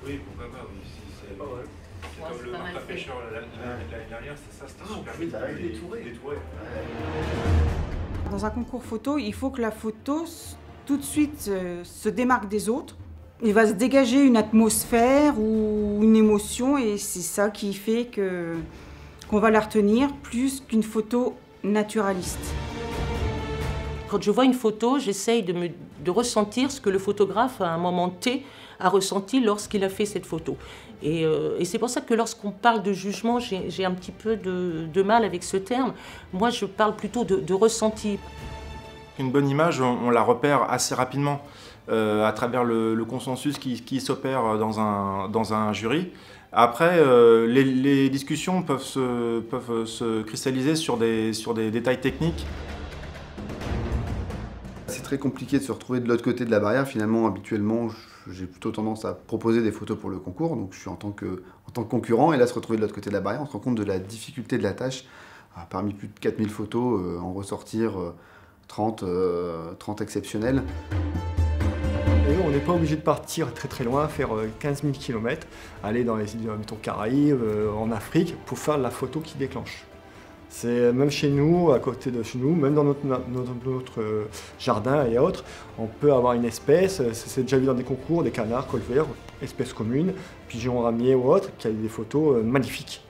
Oui, pourquoi pas, oui. C'est comme le marque à pêcheur l'année dernière, c'est ça, c'était super vite. Détouré. Dans un concours photo, il faut que la photo tout de suite se démarque des autres. Il va se dégager une atmosphère ou une émotion et c'est ça qui fait qu'on va la retenir plus qu'une photo naturaliste. Quand je vois une photo, j'essaye de ressentir ce que le photographe, à un moment T, a ressenti lorsqu'il a fait cette photo. Et c'est pour ça que lorsqu'on parle de jugement, j'ai un petit peu de mal avec ce terme. Moi, je parle plutôt de ressenti. Une bonne image, on la repère assez rapidement à travers le consensus qui s'opère dans un jury. Après, les discussions peuvent se cristalliser sur des détails techniques. C'est très compliqué de se retrouver de l'autre côté de la barrière. Finalement, habituellement, j'ai plutôt tendance à proposer des photos pour le concours. Donc je suis en tant que concurrent. Et là, se retrouver de l'autre côté de la barrière, on se rend compte de la difficulté de la tâche. Parmi plus de 4000 photos, en ressortir 30 exceptionnelles. Et on n'est pas obligé de partir très loin, faire 15 000 km, aller dans les îles Caraïbes, en Afrique, pour faire la photo qui déclenche. C'est même chez nous, à côté de chez nous, même dans notre jardin et autres, on peut avoir une espèce, c'est déjà vu dans des concours, des canards, colverts, espèces communes, pigeons ramiers ou autres, qui a des photos magnifiques.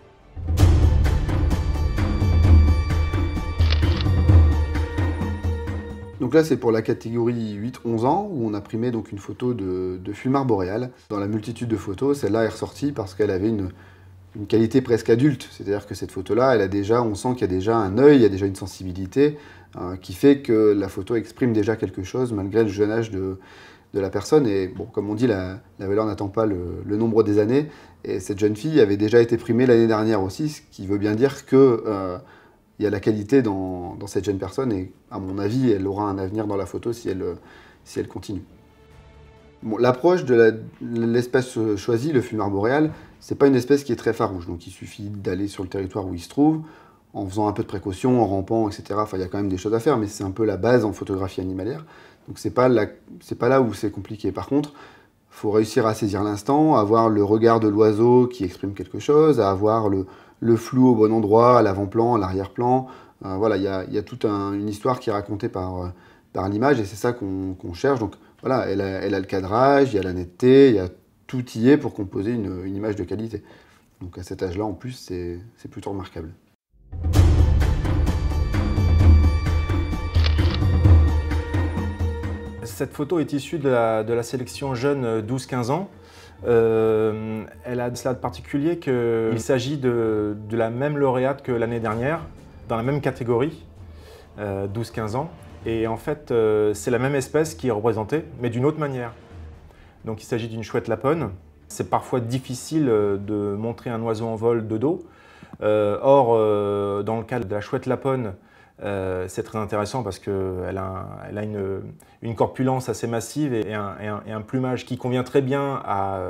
Donc là, c'est pour la catégorie 8-11 ans, où on a primé donc une photo de fumard boréal. Dans la multitude de photos, celle-là est ressortie parce qu'elle avait une qualité presque adulte. C'est-à-dire que cette photo-là, on sent qu'il y a déjà un œil, il y a déjà une sensibilité qui fait que la photo exprime déjà quelque chose malgré le jeune âge de la personne. Et bon, comme on dit, la valeur n'attend pas le nombre des années. Et cette jeune fille avait déjà été primée l'année dernière aussi, ce qui veut bien dire que il y a la qualité dans cette jeune personne. Et à mon avis, elle aura un avenir dans la photo si elle continue. Bon, l'approche de l'espèce choisie, le fumard boréal, c'est pas une espèce qui est très farouche, donc il suffit d'aller sur le territoire où il se trouve, en faisant un peu de précaution, en rampant, etc. Enfin, il y a quand même des choses à faire, mais c'est un peu la base en photographie animalière. Donc c'est pas là où c'est compliqué. Par contre, il faut réussir à saisir l'instant, à avoir le regard de l'oiseau qui exprime quelque chose, à avoir le flou au bon endroit, à l'avant-plan, à l'arrière-plan. Voilà, il y a toute une histoire qui est racontée par l'image, et c'est ça qu'on cherche. Donc voilà, elle a le cadrage, il y a la netteté, il y a tout y est pour composer une image de qualité. Donc à cet âge-là, en plus, c'est plutôt remarquable. Cette photo est issue de la sélection jeune 12-15 ans. Elle a cela de particulier qu'il s'agit de la même lauréate que l'année dernière, dans la même catégorie, 12-15 ans. Et en fait, c'est la même espèce qui est représentée, mais d'une autre manière. Donc il s'agit d'une chouette lapone. C'est parfois difficile de montrer un oiseau en vol de dos. Or, dans le cas de la chouette lapone, c'est très intéressant parce qu'elle a une corpulence assez massive et un plumage qui convient très bien à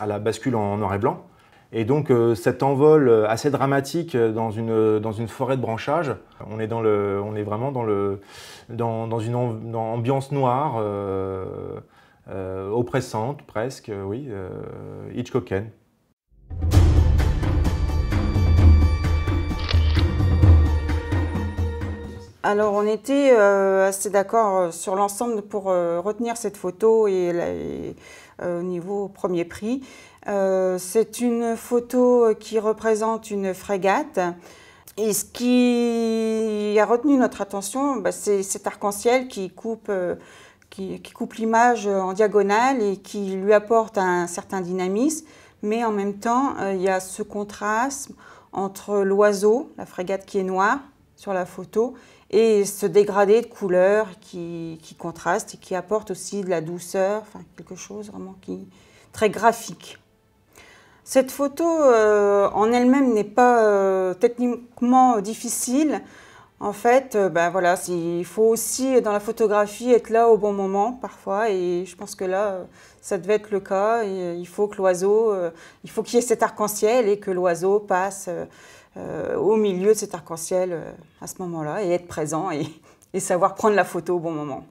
la bascule en noir et blanc. Et donc cet envol assez dramatique dans une forêt de branchages, on est vraiment dans une ambiance noire, oppressante presque, oui, Hitchcockienne. Alors on était assez d'accord sur l'ensemble pour retenir cette photo et au niveau premier prix. C'est une photo qui représente une frégate. Et ce qui a retenu notre attention, c'est cet arc-en-ciel qui coupe l'image en diagonale et qui lui apporte un certain dynamisme. Mais en même temps, il y a ce contraste entre l'oiseau, la frégate qui est noire sur la photo, et ce dégradé de couleurs qui contraste et qui apporte aussi de la douceur, enfin quelque chose vraiment très graphique. Cette photo en elle-même n'est pas techniquement difficile. En fait, voilà, il faut aussi dans la photographie être là au bon moment parfois, et je pense que là, ça devait être le cas. Et il faut que l'oiseau, il faut qu'il y ait cet arc-en-ciel et que l'oiseau passe au milieu de cet arc-en-ciel à ce moment-là, et être présent et savoir prendre la photo au bon moment.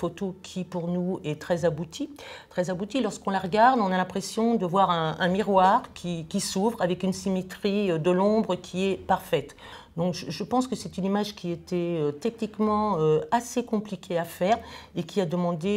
photo qui, pour nous, est très aboutie. Très aboutie. Lorsqu'on la regarde, on a l'impression de voir un miroir qui s'ouvre avec une symétrie de l'ombre qui est parfaite. Donc je pense que c'est une image qui était techniquement assez compliquée à faire et qui a demandé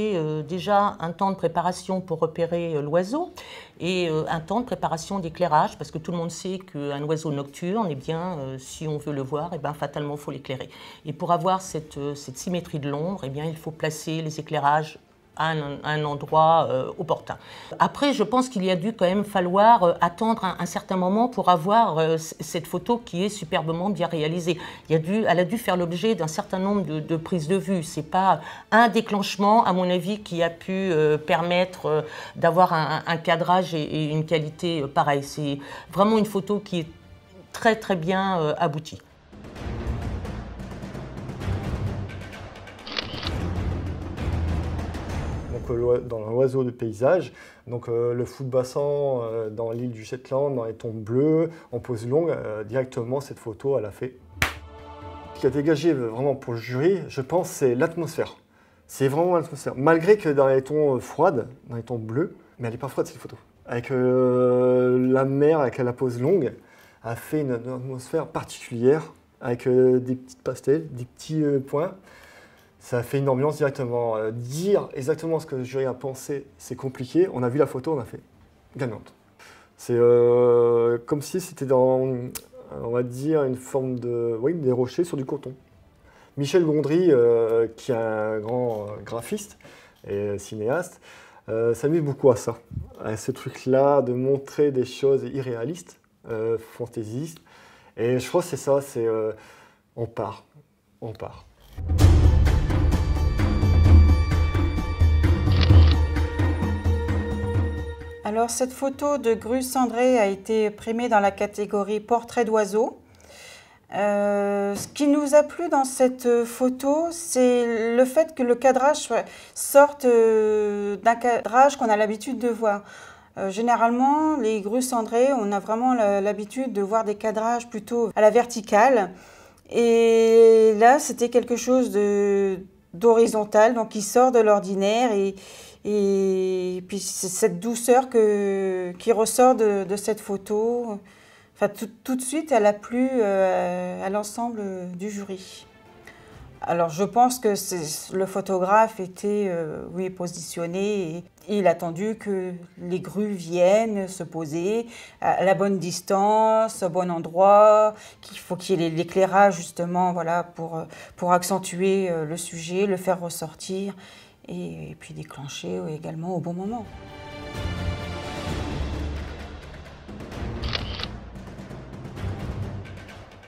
déjà un temps de préparation pour repérer l'oiseau et un temps de préparation d'éclairage, parce que tout le monde sait qu'un oiseau nocturne, eh bien, si on veut le voir, eh bien, fatalement il faut l'éclairer. Et pour avoir cette symétrie de l'ombre, eh bien, il faut placer les éclairages à un endroit opportun. Après, je pense qu'il y a dû quand même falloir attendre un certain moment pour avoir cette photo qui est superbement bien réalisée. Elle a dû faire l'objet d'un certain nombre de prises de vue. C'est pas un déclenchement, à mon avis, qui a pu permettre d'avoir un cadrage et une qualité pareille. C'est vraiment une photo qui est très très bien aboutie. Dans l'oiseau de paysage, donc le fou de bassin dans l'île du Shetland, dans les tons bleus, en pose longue, directement cette photo, elle a fait. Ce qui a dégagé vraiment pour le jury, je pense, c'est l'atmosphère. C'est vraiment l'atmosphère. Malgré que dans les tons froides, dans les tons bleus, mais elle n'est pas froide cette photo. Avec la mer, avec la pose longue, a fait une atmosphère particulière, avec des petites pastels, des petits points. Ça a fait une ambiance directement. Dire exactement ce que le jury a pensé, c'est compliqué. On a vu la photo, on a fait gagnante. C'est comme si c'était dans, on va dire, une forme de, oui, des rochers sur du coton. Michel Gondry, qui est un grand graphiste et cinéaste, s'amuse beaucoup à ça, à ce truc-là de montrer des choses irréalistes, fantaisistes. Et je crois que c'est ça, c'est on part. Alors, cette photo de Grue cendrée a été primée dans la catégorie portrait d'oiseau. Ce qui nous a plu dans cette photo, c'est le fait que le cadrage sorte d'un cadrage qu'on a l'habitude de voir. Généralement, les grues cendrées, on a vraiment l'habitude de voir des cadrages plutôt à la verticale. Et là, c'était quelque chose d'horizontal, donc qui sort de l'ordinaire. Et puis c'est cette douceur qui ressort de cette photo. Enfin, tout de suite, elle a plu à l'ensemble du jury. Alors, je pense que le photographe était positionné et il a attendu que les grues viennent se poser à la bonne distance, au bon endroit, qu'il faut qu'il y ait l'éclairage justement voilà, pour accentuer le sujet, le faire ressortir et puis déclencher également au bon moment.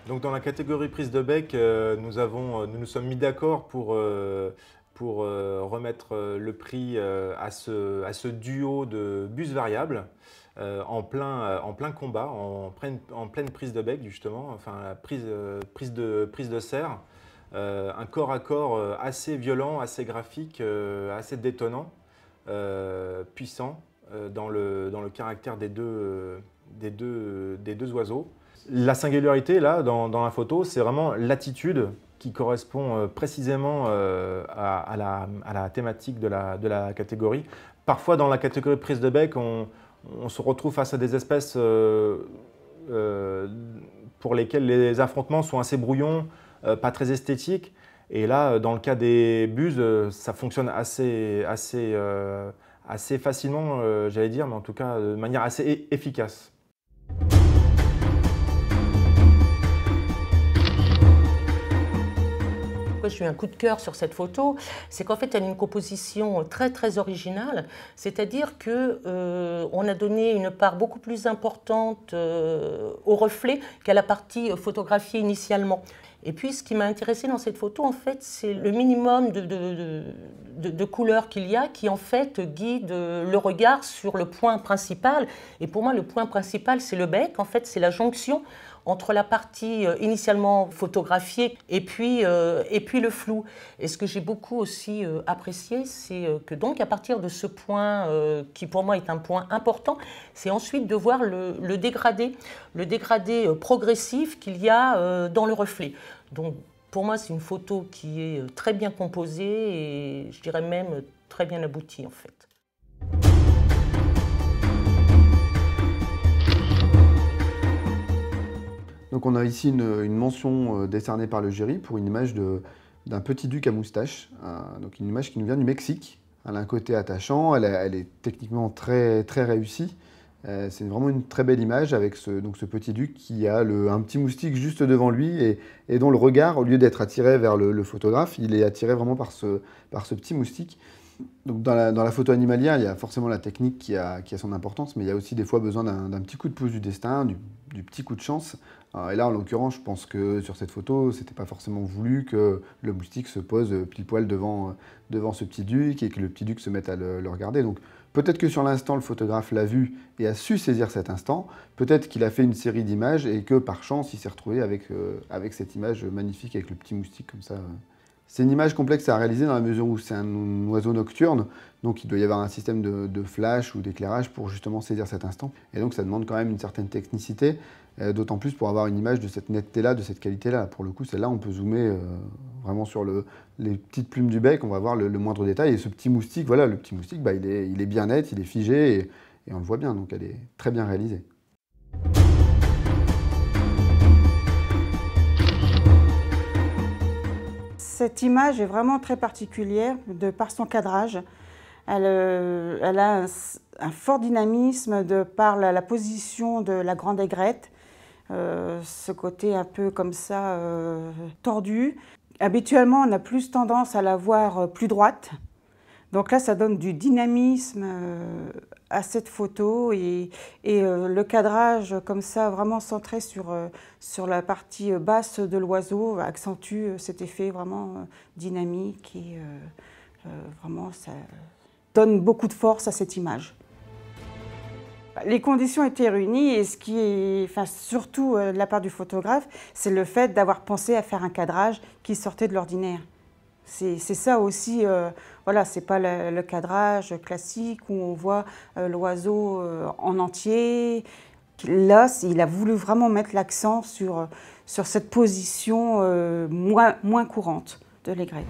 Donc dans la catégorie prise de bec, nous nous sommes mis d'accord pour remettre le prix à ce duo de bus variable en plein combat, en pleine prise de bec justement, enfin prise de serre, un corps à corps assez violent, assez graphique, assez détonnant, puissant dans le caractère des deux oiseaux. La singularité, là, dans la photo, c'est vraiment l'attitude qui correspond précisément à la thématique de la catégorie. Parfois, dans la catégorie prise de bec, on se retrouve face à des espèces pour lesquelles les affrontements sont assez brouillons, pas très esthétiques. Et là, dans le cas des buses, ça fonctionne assez facilement, j'allais dire, mais en tout cas de manière assez efficace. J'ai eu un coup de cœur sur cette photo, c'est qu'en fait elle a une composition très très originale, c'est-à-dire qu'on a donné une part beaucoup plus importante au reflet qu'à la partie photographiée initialement. Et puis ce qui m'a intéressé dans cette photo, en fait, c'est le minimum de couleurs qu'il y a qui en fait guide le regard sur le point principal. Et pour moi, le point principal, c'est le bec, en fait, c'est la jonction entre la partie initialement photographiée et puis le flou. Et ce que j'ai beaucoup aussi apprécié, c'est que donc à partir de ce point qui pour moi est un point important, c'est ensuite de voir le dégradé progressif qu'il y a dans le reflet. Donc Pour moi, c'est une photo qui est très bien composée et je dirais même très bien aboutie en fait. Donc on a ici une mention décernée par le jury pour une image d'un petit duc à moustache, donc une image qui nous vient du Mexique. Elle a un côté attachant, elle est techniquement très, très réussie. C'est vraiment une très belle image avec ce petit duc qui a un petit moustique juste devant lui et dont le regard, au lieu d'être attiré vers le photographe, il est attiré vraiment par ce petit moustique. Donc dans la photo animalière, il y a forcément la technique qui a son importance, mais il y a aussi des fois besoin d'un petit coup de pouce du destin, du petit coup de chance. Et là, en l'occurrence, je pense que sur cette photo, c'était pas forcément voulu que le moustique se pose pile poil devant ce petit duc et que le petit duc se mette à le regarder. Donc peut-être que sur l'instant, le photographe l'a vu et a su saisir cet instant. Peut-être qu'il a fait une série d'images et que par chance, il s'est retrouvé avec cette image magnifique avec le petit moustique comme ça. C'est une image complexe à réaliser dans la mesure où c'est un oiseau nocturne, donc il doit y avoir un système de flash ou d'éclairage pour justement saisir cet instant. Et donc ça demande quand même une certaine technicité, d'autant plus pour avoir une image de cette netteté-là, de cette qualité-là. Pour le coup, celle-là, on peut zoomer vraiment sur les petites plumes du bec, on va voir le moindre détail. Et ce petit moustique, voilà, le petit moustique, bah, il est bien net, il est figé et on le voit bien, donc elle est très bien réalisée. Cette image est vraiment très particulière de par son cadrage. Elle a un fort dynamisme de par la position de la grande aigrette, ce côté un peu comme ça tordu. Habituellement, on a plus tendance à la voir plus droite. Donc là, ça donne du dynamisme à cette photo et le cadrage comme ça, vraiment centré sur la partie basse de l'oiseau, accentue cet effet vraiment dynamique et vraiment ça donne beaucoup de force à cette image. Les conditions étaient réunies et ce qui est, surtout de la part du photographe, c'est le fait d'avoir pensé à faire un cadrage qui sortait de l'ordinaire. C'est ça aussi, voilà, c'est pas le cadrage classique où on voit l'oiseau en entier. Là, il a voulu vraiment mettre l'accent sur cette position moins courante de l'aigrette.